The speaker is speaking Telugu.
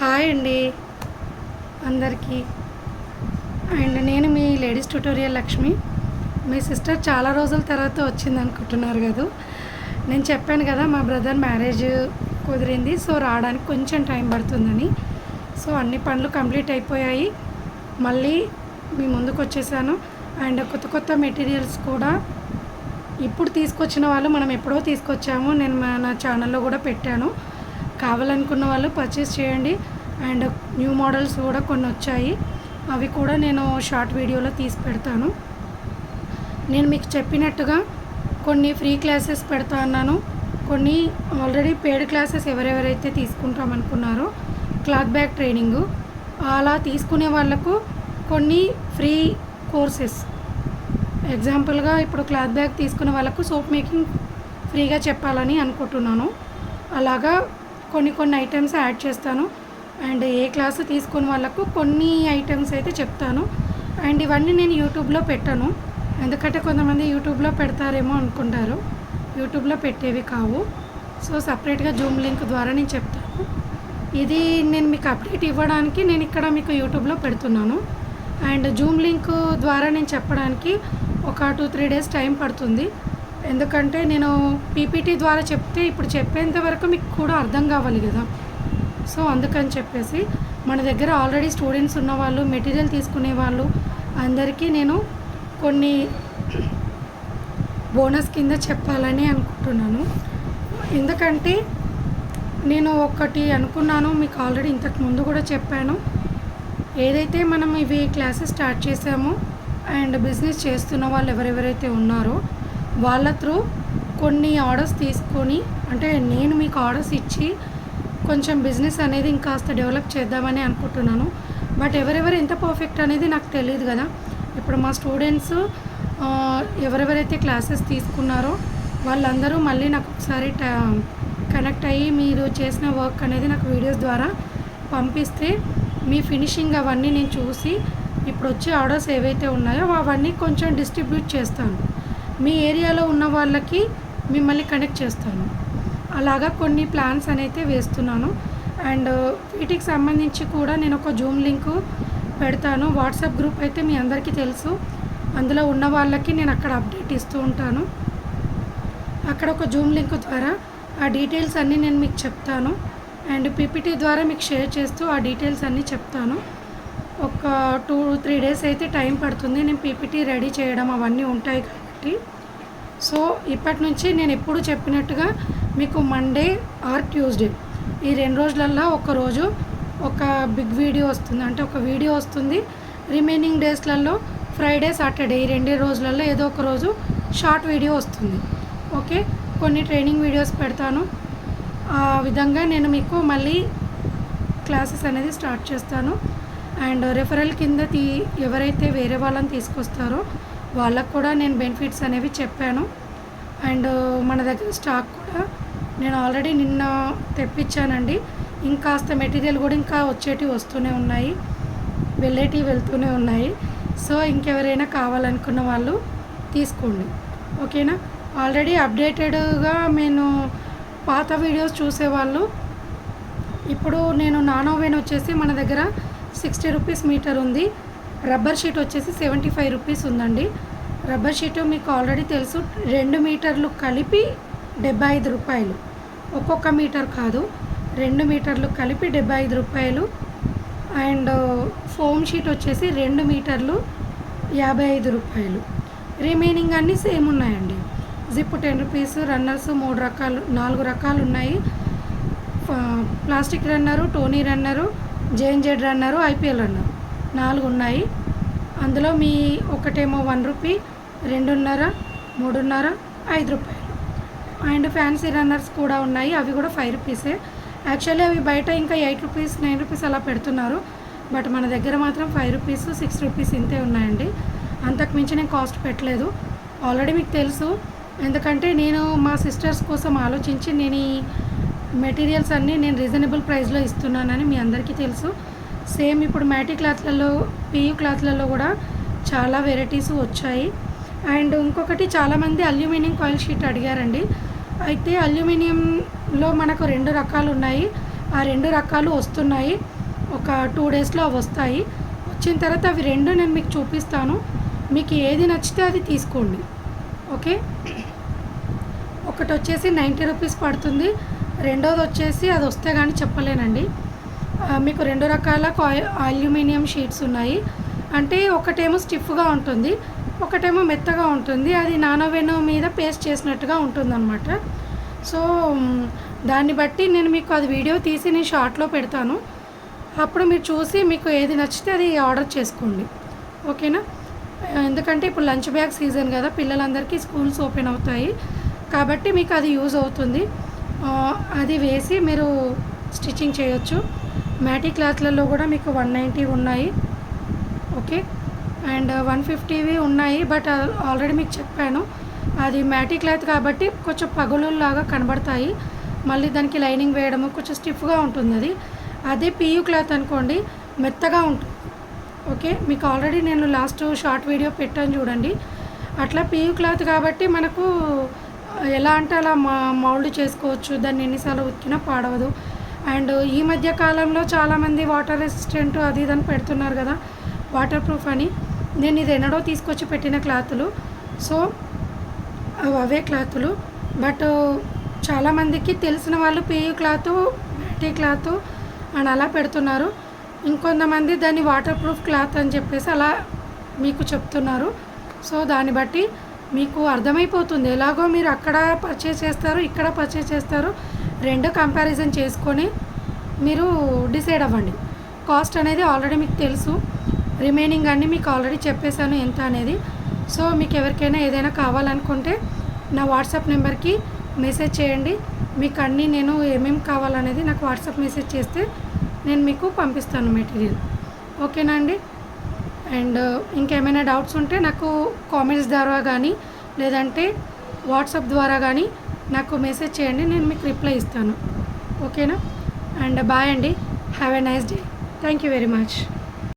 హాయ్ అండి అందరికీ. అండ్ నేను మీ లేడీస్ ట్యుటోరియల్ లక్ష్మి. మీ సిస్టర్ చాలా రోజుల తర్వాత వచ్చింది అనుకుంటున్నారు కదా. నేను చెప్పాను కదా మా బ్రదర్ మ్యారేజ్ కుదిరింది, సో రావడానికి కొంచెం టైం పడుతుందని. సో అన్ని పనులు కంప్లీట్ అయిపోయాయి, మళ్ళీ మీ ముందుకు వచ్చేసాను. అండ్ కొత్త కొత్త మెటీరియల్స్ కూడా ఇప్పుడు తీసుకొచ్చిన వాళ్ళు మనం ఎప్పుడో తీసుకొచ్చాము, నేను నా ఛానల్లో కూడా పెట్టాను. కావాలనుకున్న వాళ్ళు పర్చేస్ చేయండి. అండ్ న్యూ మోడల్స్ కూడా కొన్ని వచ్చాయి, అవి కూడా నేను షార్ట్ వీడియోలో తీసి పెడతాను. నేను మీకు చెప్పినట్టుగా కొన్ని ఫ్రీ క్లాసెస్ పెడతా అన్నాను, కొన్ని ఆల్రెడీ పెయిడ్ క్లాసెస్ ఎవరెవరైతే తీసుకుంటామనుకున్నారో క్లాత్ బ్యాగ్ ట్రైనింగు అలా తీసుకునే వాళ్ళకు కొన్ని ఫ్రీ కోర్సెస్. ఎగ్జాంపుల్గా ఇప్పుడు క్లాత్ బ్యాగ్ తీసుకునే వాళ్ళకు సోప్ మేకింగ్ ఫ్రీగా చెప్పాలని అనుకుంటున్నాను. అలాగా కొన్ని ఐటమ్స్ యాడ్ చేస్తాను. అండ్ ఏ క్లాసు తీసుకునే వాళ్ళకు కొన్ని ఐటమ్స్ అయితే చెప్తాను. అండ్ ఇవన్నీ నేను యూట్యూబ్లో పెట్టాను, ఎందుకంటే కొంతమంది యూట్యూబ్లో పెడతారేమో అనుకుంటారు. యూట్యూబ్లో పెట్టేవి కావు. సో సపరేట్గా జూమ్ లింక్ ద్వారా నేను చెప్తాను. ఇది నేను మీకు అప్డేట్ ఇవ్వడానికి నేను ఇక్కడ మీకు యూట్యూబ్లో పెడుతున్నాను. అండ్ జూమ్ లింక్ ద్వారా నేను చెప్పడానికి ఒక 2-3 డేస్ టైం పడుతుంది, ఎందుకంటే నేను పీపీటీ ద్వారా చెప్తే ఇప్పుడు చెప్పేంత వరకు మీకు కూడా అర్థం కావాలి కదా. సో అందుకని చెప్పేసి మన దగ్గర ఆల్రెడీ స్టూడెంట్స్ ఉన్నవాళ్ళు, మెటీరియల్ తీసుకునే వాళ్ళు అందరికీ నేను కొన్ని బోనస్ కింద చెప్పాలని అనుకుంటున్నాను. ఎందుకంటే నేను ఒకటి అనుకున్నాను, మీకు ఆల్రెడీ ఇంతకు ముందు కూడా చెప్పాను. ఏదైతే మనం ఇవి క్లాసెస్ స్టార్ట్ చేసామో అండ్ బిజినెస్ చేస్తున్న వాళ్ళు ఎవరెవరైతే ఉన్నారో వాళ్ళ త్రూ కొన్ని ఆర్డర్స్ తీసుకొని, అంటే నేను మీకు ఆర్డర్స్ ఇచ్చి కొంచెం బిజినెస్ అనేది ఇంకాస్త డెవలప్ చేద్దామని అనుకుంటున్నాను. బట్ ఎవరెవరు ఎంత పర్ఫెక్ట్ అనేది నాకు తెలియదు కదా. ఇప్పుడు మా స్టూడెంట్స్ ఎవరెవరైతే క్లాసెస్ తీసుకున్నారో వాళ్ళందరూ మళ్ళీ నాకు ఒకసారి కనెక్ట్ అయ్యి మీరు చేసిన వర్క్ అనేది నాకు వీడియోస్ ద్వారా పంపిస్తే మీ ఫినిషింగ్ అవన్నీ నేను చూసి ఇప్పుడు వచ్చే ఆర్డర్స్ ఏవైతే ఉన్నాయో అవన్నీ కొంచెం డిస్ట్రిబ్యూట్ చేస్తాను. మీ ఏరియాలో ఉన్న వాళ్ళకి మిమ్మల్ని కనెక్ట్ చేస్తాను. అలాగా కొన్ని ప్లాన్స్ అయితే వేస్తున్నాను. అండ్ వీటికి సంబంధించి కూడా నేను ఒక జూమ్ లింక్ పెడతాను. వాట్సాప్ గ్రూప్ అయితే మీ అందరికీ తెలుసు, అందులో ఉన్న వాళ్ళకి నేను అక్కడ అప్డేట్ ఇస్తూ ఉంటాను. అక్కడ ఒక జూమ్ లింక్ ద్వారా ఆ డీటెయిల్స్ అన్నీ నేను మీకు చెప్తాను. అండ్ పీపీటీ ద్వారా మీకు షేర్ చేస్తూ ఆ డీటెయిల్స్ అన్నీ చెప్తాను. ఒక 2-3 డేస్ అయితే టైం పడుతుంది, నేను పీపీటీ రెడీ చేయడం అవన్నీ ఉంటాయి కాబట్టి. సో ఇప్పటి నుంచి నేను ఎప్పుడు చెప్పినట్టుగా మీకు మండే ఆర్ ట్యూస్డే ఈ 2 రోజులల్లో ఒకరోజు ఒక బిగ్ వీడియో వస్తుంది, అంటే ఒక వీడియో వస్తుంది. రిమైనింగ్ డేస్లలో ఫ్రైడే సాటర్డే ఈ 2 రోజులలో ఏదో ఒక రోజు షార్ట్ వీడియో వస్తుంది. ఓకే, కొన్ని ట్రైనింగ్ వీడియోస్ పెడతాను. ఆ విధంగా నేను మీకు మళ్ళీ క్లాసెస్ అనేది స్టార్ట్ చేస్తాను. అండ్ రెఫరల్ కింద ఎవరైతే వేరే వాళ్ళని తీసుకొస్తారో వాళ్ళకు కూడా నేను బెనిఫిట్స్ అనేవి చెప్పాను. అండ్ మన దగ్గర స్టాక్ కూడా నేను ఆల్రెడీ నిన్న తెప్పించానండి. ఇంకాస్త మెటీరియల్ కూడా ఇంకా వచ్చేటివి వస్తూనే ఉన్నాయి, వెళ్ళేటివి వెళ్తూనే ఉన్నాయి. సో ఇంకెవరైనా కావాలనుకున్న వాళ్ళు తీసుకోండి, ఓకేనా. ఆల్రెడీ అప్డేటెడ్గా నేను పాత వీడియోస్ చూసేవాళ్ళు, ఇప్పుడు నేను నానోవెన్ వచ్చేసి మన దగ్గర 60 రూపీస్ మీటర్ ఉంది. రబ్బర్ షీట్ వచ్చేసి 75 రూపీస్ ఉందండి. రబ్బర్ షీటు మీకు ఆల్రెడీ తెలుసు, 2 మీటర్లు కలిపి 75 రూపాయలు. ఒక్కొక్క మీటర్ కాదు, 2 మీటర్లు కలిపి 75 రూపాయలు. అండ్ ఫోమ్ షీట్ వచ్చేసి 2 మీటర్లు 55 రూపాయలు. రిమైనింగ్ అన్నీ సేమ్ ఉన్నాయండి. జిప్ 10 రూపీస్, రన్నర్స్ 4 రకాలు ఉన్నాయి. Plastic runner, Tony runner, జేఎన్జెడ్ runner, IPL runner 4 ఉన్నాయి. అందులో మీ ఒకటేమో 1 రూపీ, 2.5, 3.5, 5 రూపాయలు. అండ్ ఫ్యాన్సీ రన్నర్స్ కూడా ఉన్నాయి, అవి కూడా 5 రూపీసే. యాక్చువల్లీ అవి బయట ఇంకా 8 రూపీస్ 9 రూపీస్ అలా పెడుతున్నారు, బట్ మన దగ్గర మాత్రం 5 రూపీస్ 6 రూపీస్ ఇంతే ఉన్నాయండి. అంతకు మించి నేను కాస్ట్ పెట్టలేదు. ఆల్రెడీ మీకు తెలుసు, ఎందుకంటే నేను మా సిస్టర్స్ కోసం ఆలోచించి నేను ఈ మెటీరియల్స్ అన్నీ నేను రీజనబుల్ ప్రైస్లో ఇస్తున్నానని మీ అందరికీ తెలుసు. సేమ్ ఇప్పుడు మ్యాటీ క్లాత్లలో, పియూ క్లాత్లలో కూడా చాలా వెరైటీస్ వచ్చాయి. అండ్ ఇంకొకటి, చాలామంది అల్యూమినియం కాయిల్ షీట్ అడిగారండి. అయితే అల్యూమినియంలో మనకు 2 రకాలు ఉన్నాయి. ఆ 2 రకాలు వస్తున్నాయి. ఒక 2 డేస్లో అవి వస్తాయి. వచ్చిన తర్వాత అవి 2 నేను మీకు చూపిస్తాను. మీకు ఏది నచ్చితే అది తీసుకోండి. ఓకే. ఒకటి వచ్చేసి 90 రూపీస్ పడుతుంది. రెండోది వచ్చేసి అది వస్తే కానీ చెప్పలేనండి. మీకు 2 రకాల అల్యూమినియం షీట్స్ ఉన్నాయి. అంటే ఒకటేమో స్టిఫ్గా ఉంటుంది, ఒకటేమో మెత్తగా ఉంటుంది. అది నానోవెన్ మీద పేస్ట్ చేసినట్టుగా ఉంటుందన్నమాట. సో దాన్ని బట్టి నేను మీకు అది వీడియో తీసి నేను షార్ట్లో పెడతాను. అప్పుడు మీరు చూసి మీకు ఏది నచ్చితే అది ఆర్డర్ చేసుకోండి. ఓకేనా. ఎందుకంటే ఇప్పుడు లంచ్ బ్యాగ్ సీజన్ కదా, పిల్లలందరికీ స్కూల్స్ ఓపెన్ అవుతాయి కాబట్టి మీకు అది యూజ్ అవుతుంది. అది వేసి మీరు స్టిచ్చింగ్ చేయొచ్చు. మ్యాటీ క్లాత్లలో కూడా మీకు 190 ఉన్నాయి. ఓకే. అండ్ 150వి ఉన్నాయి. బట్ ఆల్రెడీ మీకు చెప్పాను, అది మ్యాటీ క్లాత్ కాబట్టి కొంచెం పగులులాగా కనబడతాయి. మళ్ళీ దానికి లైనింగ్ వేయడము కొంచెం స్టిఫ్గా ఉంటుంది అది. అదే పియూ క్లాత్ అనుకోండి, మెత్తగా ఉంటుంది. ఓకే. మీకు ఆల్రెడీ నేను లాస్ట్ షార్ట్ వీడియో పెట్టాను చూడండి. అట్లా పియూ క్లాత్ కాబట్టి మనకు ఎలా అంటే అలా మౌల్డ్ చేసుకోవచ్చు. దాన్ని ఎన్నిసార్లు ఉతికినా పాడవదు. అండ్ ఈ మధ్య కాలంలో చాలామంది వాటర్ రెసిస్టెంట్ అది ఇదని పెడుతున్నారు కదా, వాటర్ ప్రూఫ్ అని. నేను ఇది ఎన్నడో తీసుకొచ్చి పెట్టిన క్లాతులు. So away క్లాతులు. బట్ చాలామందికి తెలిసిన వాళ్ళు పియూ క్లాత్, మ్యాటీ క్లాత్ అని అలా పెడుతున్నారు. ఇంకొంతమంది దాన్ని వాటర్ ప్రూఫ్ క్లాత్ అని చెప్పేసి అలా మీకు చెప్తున్నారు. సో దాన్ని బట్టి మీకు అర్థమైపోతుంది. ఎలాగో మీరు అక్కడ పర్చేస్ చేస్తారు, ఇక్కడ పర్చేస్ చేస్తారు, 2 కంపారిజన్ చేసుకొని మీరు డిసైడ్ అవ్వండి. కాస్ట్ అనేది ఆల్రెడీ మీకు తెలుసు. రిమైనింగ్ అన్నీ మీకు ఆల్రెడీ చెప్పేశాను ఎంత అనేది. సో మీకు ఎవరికైనా ఏదైనా కావాలనుకుంటే నా వాట్సాప్ నెంబర్కి మెసేజ్ చేయండి. మీకు అన్నీ నేను ఏమేమి కావాలనేది నాకు వాట్సాప్ మెసేజ్ చేస్తే నేను మీకు పంపిస్తాను మెటీరియల్. ఓకేనా అండి. అండ్ ఇంకేమైనా డౌట్స్ ఉంటే నాకు కామెంట్స్ ద్వారా కానీ లేదంటే వాట్సాప్ ద్వారా కానీ నాకు మెసేజ్ చేయండి, నేను మీకు రిప్లై ఇస్తాను. ఓకేనా. అండ్ బాయ్ అండి. Have a nice day. Thank you very much.